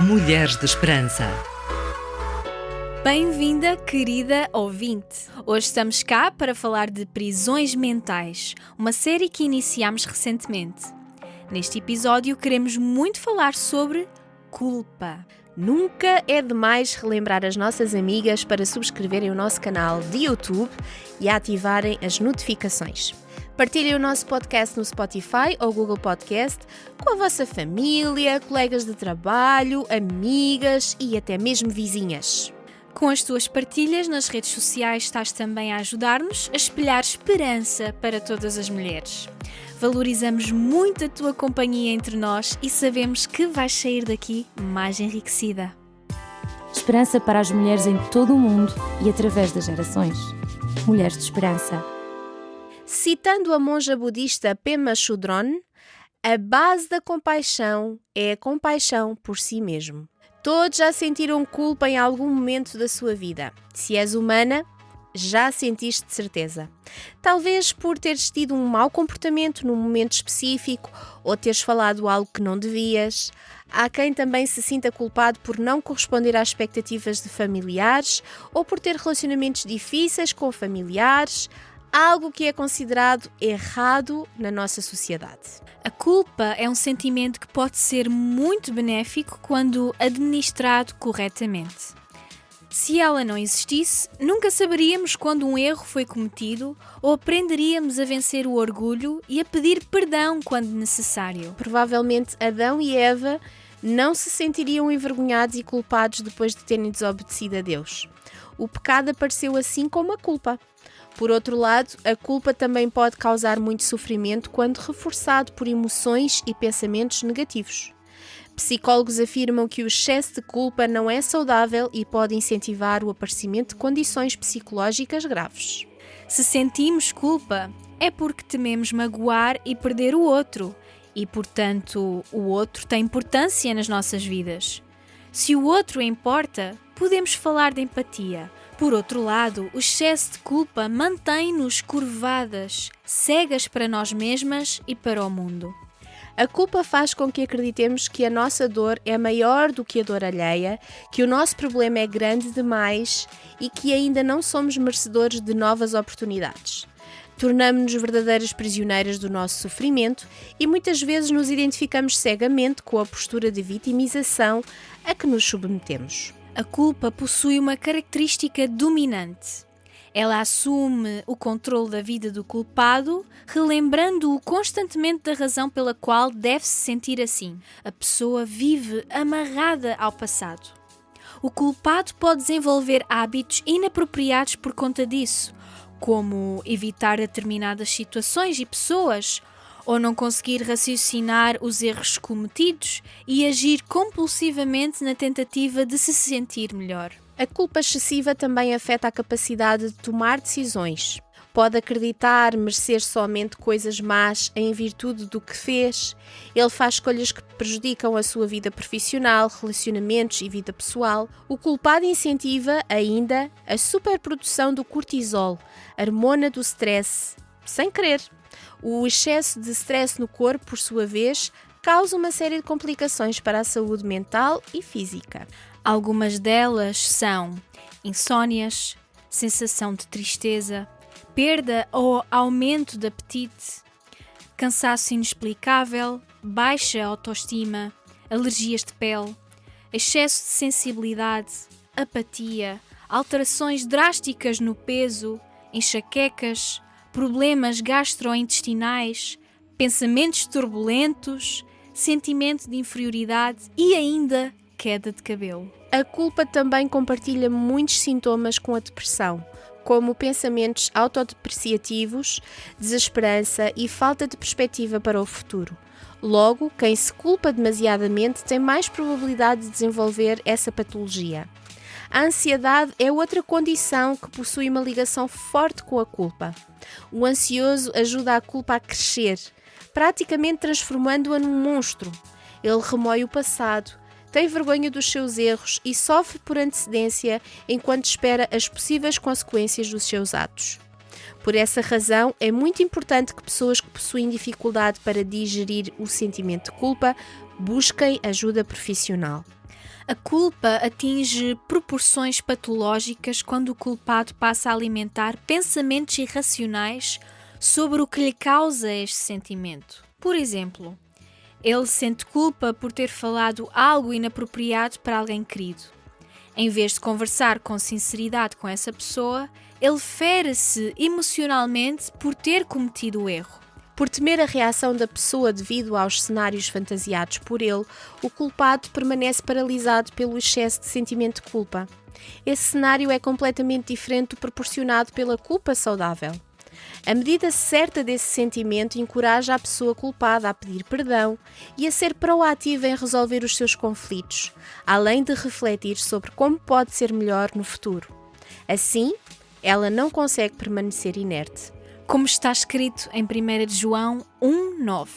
Mulheres de Esperança. Bem-vinda, querida ouvinte! Hoje estamos cá para falar de Prisões Mentais, uma série que iniciámos recentemente. Neste episódio queremos muito falar sobre culpa. Nunca é demais relembrar as nossas amigas para subscreverem o nosso canal de YouTube e ativarem as notificações. Partilhem o nosso podcast no Spotify ou Google Podcast com a vossa família, colegas de trabalho, amigas e até mesmo vizinhas. Com as tuas partilhas nas redes sociais estás também a ajudar-nos a espalhar esperança para todas as mulheres. Valorizamos muito a tua companhia entre nós e sabemos que vais sair daqui mais enriquecida. Esperança para as mulheres em todo o mundo e através das gerações. Mulheres de Esperança. Citando a monja budista Pema Chodron, a base da compaixão é a compaixão por si mesmo. Todos já sentiram culpa em algum momento da sua vida. Se és humana, já sentiste de certeza. Talvez por teres tido um mau comportamento num momento específico ou teres falado algo que não devias. Há quem também se sinta culpado por não corresponder às expectativas de familiares ou por ter relacionamentos difíceis com familiares, algo que é considerado errado na nossa sociedade. A culpa é um sentimento que pode ser muito benéfico quando administrado corretamente. Se ela não existisse, nunca saberíamos quando um erro foi cometido ou aprenderíamos a vencer o orgulho e a pedir perdão quando necessário. Provavelmente Adão e Eva não se sentiriam envergonhados e culpados depois de terem desobedecido a Deus. O pecado apareceu assim como a culpa. Por outro lado, a culpa também pode causar muito sofrimento quando reforçado por emoções e pensamentos negativos. Psicólogos afirmam que o excesso de culpa não é saudável e pode incentivar o aparecimento de condições psicológicas graves. Se sentimos culpa, é porque tememos magoar e perder o outro, e, portanto, o outro tem importância nas nossas vidas. Se o outro importa, podemos falar de empatia. Por outro lado, o excesso de culpa mantém-nos curvadas, cegas para nós mesmas e para o mundo. A culpa faz com que acreditemos que a nossa dor é maior do que a dor alheia, que o nosso problema é grande demais e que ainda não somos merecedores de novas oportunidades. Tornamo-nos verdadeiras prisioneiras do nosso sofrimento e muitas vezes nos identificamos cegamente com a postura de vitimização a que nos submetemos. A culpa possui uma característica dominante. Ela assume o controle da vida do culpado, relembrando-o constantemente da razão pela qual deve se sentir assim. A pessoa vive amarrada ao passado. O culpado pode desenvolver hábitos inapropriados por conta disso, como evitar determinadas situações e pessoas, ou não conseguir raciocinar os erros cometidos e agir compulsivamente na tentativa de se sentir melhor. A culpa excessiva também afeta a capacidade de tomar decisões. Pode acreditar merecer somente coisas más em virtude do que fez. Ele faz escolhas que prejudicam a sua vida profissional, relacionamentos e vida pessoal. O culpado incentiva ainda a superprodução do cortisol, a hormona do stress, sem querer. O excesso de stress no corpo, por sua vez, causa uma série de complicações para a saúde mental e física. Algumas delas são insónias, sensação de tristeza, perda ou aumento de apetite, cansaço inexplicável, baixa autoestima, alergias de pele, excesso de sensibilidade, apatia, alterações drásticas no peso, enxaquecas, problemas gastrointestinais, pensamentos turbulentos, sentimento de inferioridade e ainda queda de cabelo. A culpa também compartilha muitos sintomas com a depressão, como pensamentos autodepreciativos, desesperança e falta de perspectiva para o futuro. Logo, quem se culpa demasiadamente tem mais probabilidade de desenvolver essa patologia. A ansiedade é outra condição que possui uma ligação forte com a culpa. O ansioso ajuda a culpa a crescer, praticamente transformando-a num monstro. Ele remói o passado, tem vergonha dos seus erros e sofre por antecedência enquanto espera as possíveis consequências dos seus atos. Por essa razão, é muito importante que pessoas que possuem dificuldade para digerir o sentimento de culpa busquem ajuda profissional. A culpa atinge proporções patológicas quando o culpado passa a alimentar pensamentos irracionais sobre o que lhe causa este sentimento. Por exemplo, ele sente culpa por ter falado algo inapropriado para alguém querido. Em vez de conversar com sinceridade com essa pessoa, ele fere-se emocionalmente por ter cometido o erro. Por temer a reação da pessoa devido aos cenários fantasiados por ele, o culpado permanece paralisado pelo excesso de sentimento de culpa. Esse cenário é completamente diferente do proporcionado pela culpa saudável. A medida certa desse sentimento encoraja a pessoa culpada a pedir perdão e a ser proativa em resolver os seus conflitos, além de refletir sobre como pode ser melhor no futuro. Assim, ela não consegue permanecer inerte. Como está escrito em 1 de João 1:9.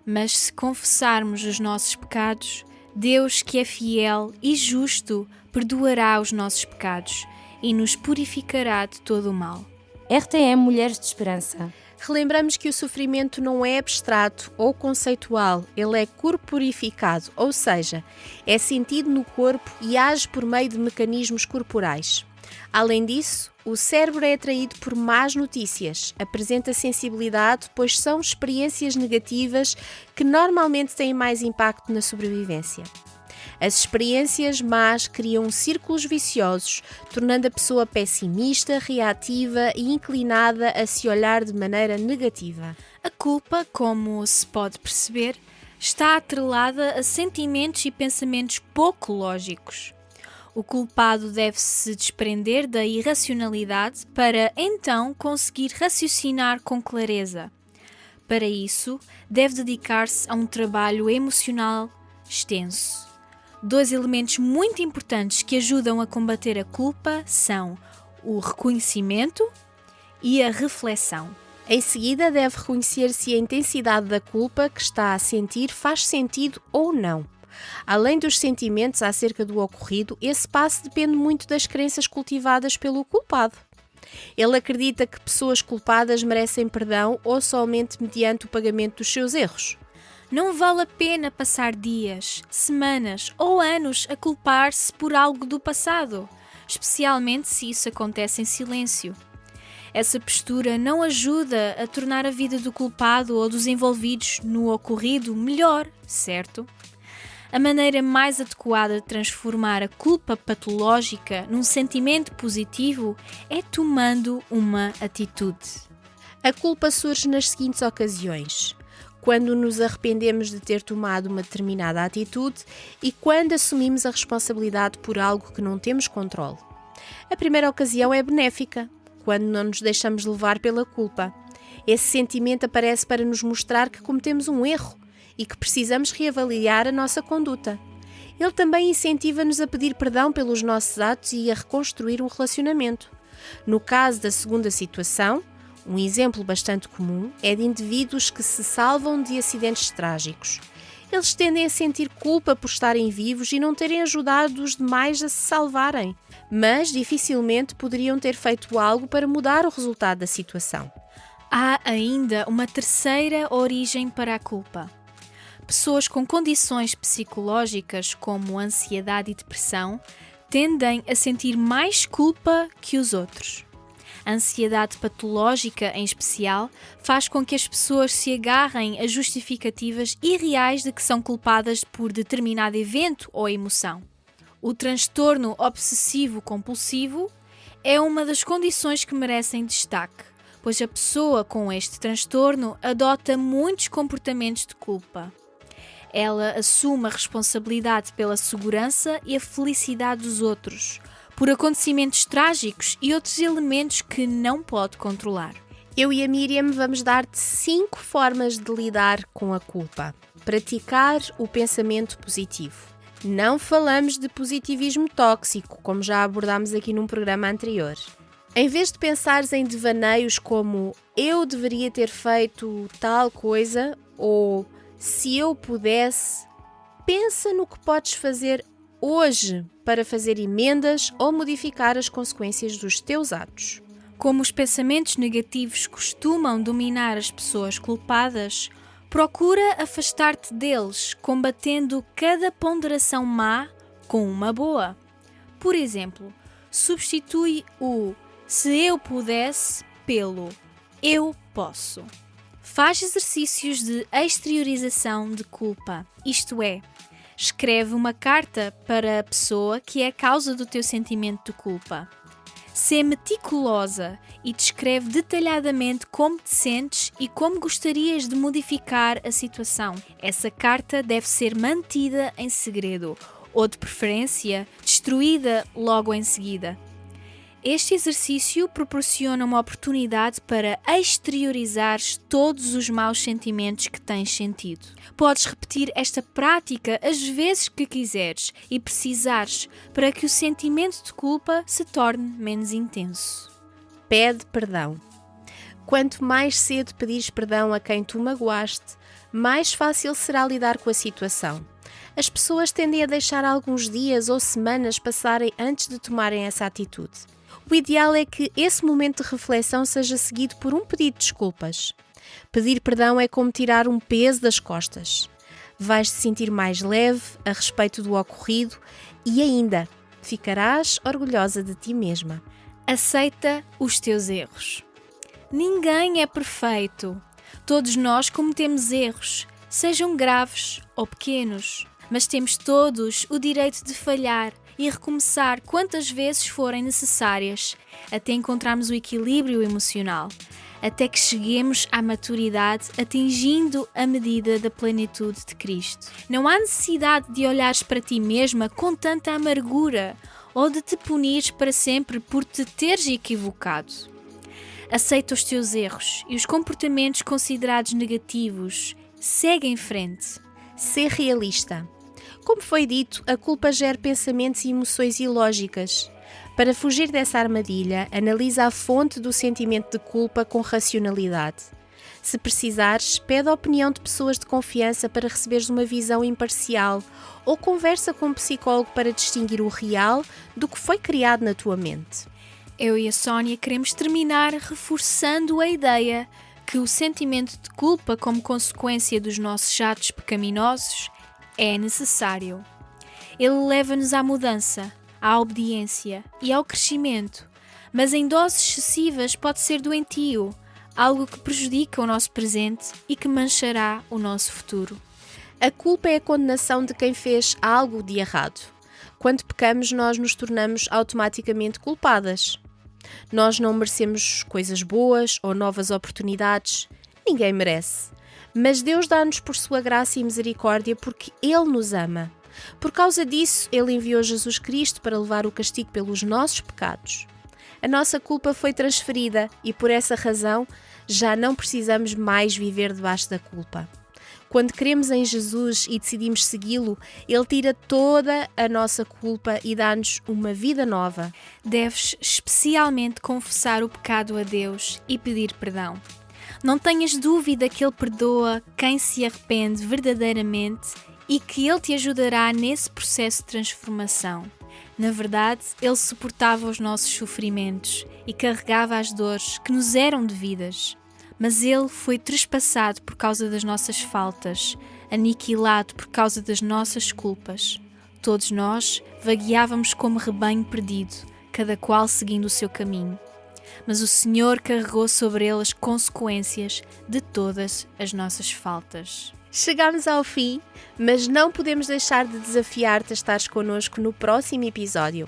Mas se confessarmos os nossos pecados, Deus, que é fiel e justo, perdoará os nossos pecados e nos purificará de todo o mal. RTM Mulheres de Esperança. Relembramos que o sofrimento não é abstrato ou conceitual, ele é corporificado, ou seja, é sentido no corpo e age por meio de mecanismos corporais. Além disso, o cérebro é atraído por más notícias, apresenta sensibilidade, pois são experiências negativas que normalmente têm mais impacto na sobrevivência. As experiências más criam círculos viciosos, tornando a pessoa pessimista, reativa e inclinada a se olhar de maneira negativa. A culpa, como se pode perceber, está atrelada a sentimentos e pensamentos pouco lógicos. O culpado deve-se desprender da irracionalidade para, então, conseguir raciocinar com clareza. Para isso, deve dedicar-se a um trabalho emocional extenso. 2 elementos muito importantes que ajudam a combater a culpa são o reconhecimento e a reflexão. Em seguida, deve reconhecer se a intensidade da culpa que está a sentir faz sentido ou não. Além dos sentimentos acerca do ocorrido, esse passo depende muito das crenças cultivadas pelo culpado. Ele acredita que pessoas culpadas merecem perdão ou somente mediante o pagamento dos seus erros. Não vale a pena passar dias, semanas ou anos a culpar-se por algo do passado, especialmente se isso acontece em silêncio. Essa postura não ajuda a tornar a vida do culpado ou dos envolvidos no ocorrido melhor, certo? A maneira mais adequada de transformar a culpa patológica num sentimento positivo é tomando uma atitude. A culpa surge nas seguintes ocasiões: quando nos arrependemos de ter tomado uma determinada atitude e quando assumimos a responsabilidade por algo que não temos controle. A primeira ocasião é benéfica, quando não nos deixamos levar pela culpa. Esse sentimento aparece para nos mostrar que cometemos um erro e que precisamos reavaliar a nossa conduta. Ele também incentiva-nos a pedir perdão pelos nossos atos e a reconstruir um relacionamento. No caso da segunda situação, um exemplo bastante comum é de indivíduos que se salvam de acidentes trágicos. Eles tendem a sentir culpa por estarem vivos e não terem ajudado os demais a se salvarem, mas dificilmente poderiam ter feito algo para mudar o resultado da situação. Há ainda uma terceira origem para a culpa. Pessoas com condições psicológicas como ansiedade e depressão tendem a sentir mais culpa que os outros. A ansiedade patológica, em especial, faz com que as pessoas se agarrem a justificativas irreais de que são culpadas por determinado evento ou emoção. O transtorno obsessivo-compulsivo é uma das condições que merecem destaque, pois a pessoa com este transtorno adota muitos comportamentos de culpa. Ela assume a responsabilidade pela segurança e a felicidade dos outros, por acontecimentos trágicos e outros elementos que não pode controlar. Eu e a Miriam vamos dar-te 5 formas de lidar com a culpa. Praticar o pensamento positivo. Não falamos de positivismo tóxico, como já abordámos aqui num programa anterior. Em vez de pensares em devaneios como eu deveria ter feito tal coisa ou se eu pudesse, pensa no que podes fazer hoje para fazer emendas ou modificar as consequências dos teus atos. Como os pensamentos negativos costumam dominar as pessoas culpadas, procura afastar-te deles, combatendo cada ponderação má com uma boa. Por exemplo, substitui o "se eu pudesse" pelo "eu posso". Faz exercícios de exteriorização de culpa, isto é, escreve uma carta para a pessoa que é a causa do teu sentimento de culpa. Sê meticulosa e descreve detalhadamente como te sentes e como gostarias de modificar a situação. Essa carta deve ser mantida em segredo ou, de preferência, destruída logo em seguida. Este exercício proporciona uma oportunidade para exteriorizares todos os maus sentimentos que tens sentido. Podes repetir esta prática as vezes que quiseres e precisares para que o sentimento de culpa se torne menos intenso. Pede perdão. Quanto mais cedo pedires perdão a quem tu magoaste, mais fácil será lidar com a situação. As pessoas tendem a deixar alguns dias ou semanas passarem antes de tomarem essa atitude. O ideal é que esse momento de reflexão seja seguido por um pedido de desculpas. Pedir perdão é como tirar um peso das costas. Vais-te sentir mais leve a respeito do ocorrido e ainda ficarás orgulhosa de ti mesma. Aceita os teus erros. Ninguém é perfeito. Todos nós cometemos erros, sejam graves ou pequenos, mas temos todos o direito de falhar e recomeçar quantas vezes forem necessárias, até encontrarmos o equilíbrio emocional, até que cheguemos à maturidade, atingindo a medida da plenitude de Cristo. Não há necessidade de olhares para ti mesma com tanta amargura ou de te punires para sempre por te teres equivocado. Aceita os teus erros e os comportamentos considerados negativos. Segue em frente. Ser realista. Como foi dito, a culpa gera pensamentos e emoções ilógicas. Para fugir dessa armadilha, analisa a fonte do sentimento de culpa com racionalidade. Se precisares, pede a opinião de pessoas de confiança para receberes uma visão imparcial ou conversa com um psicólogo para distinguir o real do que foi criado na tua mente. Eu e a Sónia queremos terminar reforçando a ideia que o sentimento de culpa como consequência dos nossos atos pecaminosos é necessário. Ele leva-nos à mudança, à obediência e ao crescimento, mas em doses excessivas pode ser doentio, algo que prejudica o nosso presente e que manchará o nosso futuro. A culpa é a condenação de quem fez algo de errado. Quando pecamos, nós nos tornamos automaticamente culpadas. Nós não merecemos coisas boas ou novas oportunidades. Ninguém merece. Mas Deus dá-nos por sua graça e misericórdia porque Ele nos ama. Por causa disso, Ele enviou Jesus Cristo para levar o castigo pelos nossos pecados. A nossa culpa foi transferida e, por essa razão, já não precisamos mais viver debaixo da culpa. Quando cremos em Jesus e decidimos segui-lo, Ele tira toda a nossa culpa e dá-nos uma vida nova. Deves especialmente confessar o pecado a Deus e pedir perdão. Não tenhas dúvida que Ele perdoa quem se arrepende verdadeiramente e que Ele te ajudará nesse processo de transformação. Na verdade, Ele suportava os nossos sofrimentos e carregava as dores que nos eram devidas. Mas Ele foi trespassado por causa das nossas faltas, aniquilado por causa das nossas culpas. Todos nós vagueávamos como rebanho perdido, cada qual seguindo o seu caminho. Mas o Senhor carregou sobre Ele as consequências de todas as nossas faltas. Chegamos ao fim, mas não podemos deixar de desafiar-te a estares connosco no próximo episódio.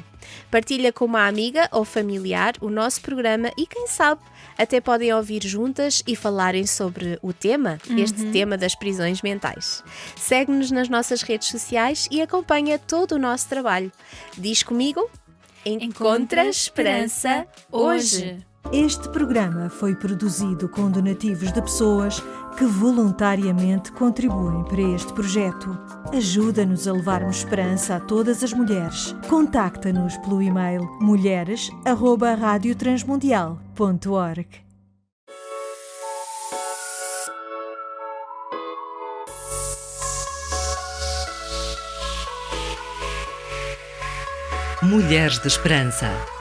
Partilha com uma amiga ou familiar o nosso programa e, quem sabe, até podem ouvir juntas e falarem sobre o tema, este tema das prisões mentais. Segue-nos nas nossas redes sociais e acompanha todo o nosso trabalho. Diz comigo: encontra esperança hoje. Este programa foi produzido com donativos de pessoas que voluntariamente contribuem para este projeto. Ajuda-nos a levarmos esperança a todas as mulheres. Contacta-nos pelo e-mail mulheres@radiotransmundial.org. Mulheres de Esperança.